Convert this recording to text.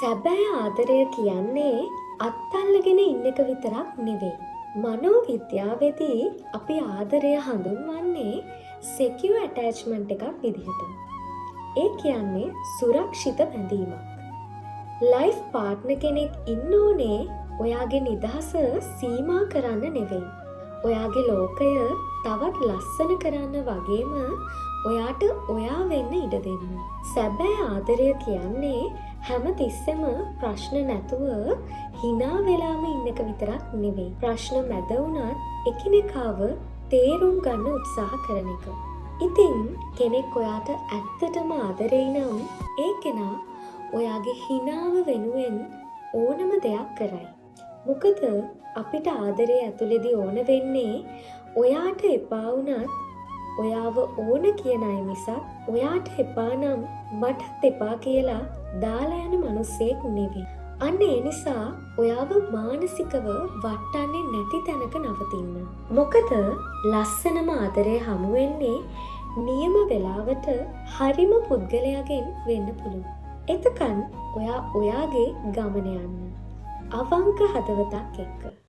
සැබෑ ආදරය කියන්නේ අත්අල්ලගෙන ඉන්න එක විතරක් නෙවෙයි. මනෝවිද්‍යාවේදී අපි ආදරය හඳුන්වන්නේ secure attachment එකක් විදිහට. ඒ කියන්නේ සුරක්ෂිත බැඳීමක්. ලයිෆ් පාර්ට්නර් කෙනෙක් ඉන්න ඕනේ ඔයාගේ නිදහස සීමා කරන්න නෙවෙයි. ඔයාගේ ලෝකය තවත් ලස්සන කරන්න වගේම ඔයාට ඔයා වෙන්න ඉඩ දෙන්න. සැබෑ ආදරය කියන්නේ හැම තිස්සෙම ප්‍රශ්න නැතුව hina වෙලාම ඉන්න එක විතරක් නෙවෙයි. ප්‍රශ්න මැද වුණත් එකිනෙකාව තේරුම් ගන්න උත්සාහ කරන එක. ඉතින් කෙනෙක් ඔයාට ඇත්තටම ආදරේ නම් ඒ කෙනා ඔයාගේ හිනාව වෙනුවෙන් ඕනම දෙයක් කරයි. මොකද අපිට ආදරේ ඇතුලේදී ඕන වෙන්නේ ඔයාට එපා වුණත් ඔයාව ඕන කියන අය මිසක් ඔයාට එපා නම් මටත් එපා කියලා දාලා යන මිනිස්සෙක් නෙවෙයි. අන්න ඒ නිසා ඔයාව මානසිකව වටන්නේ නැති තැනක නවතින්න. මොකද ලස්සනම ආදරේ හමු වෙන්නේ නියම වෙලාවට හරිම පුද්ගලයාගෙන් වෙන්න පුළුවන්. එතකන් ඔයා ඔයාගේ ගමන යන්න. අවංක හදවතක් එක්ක.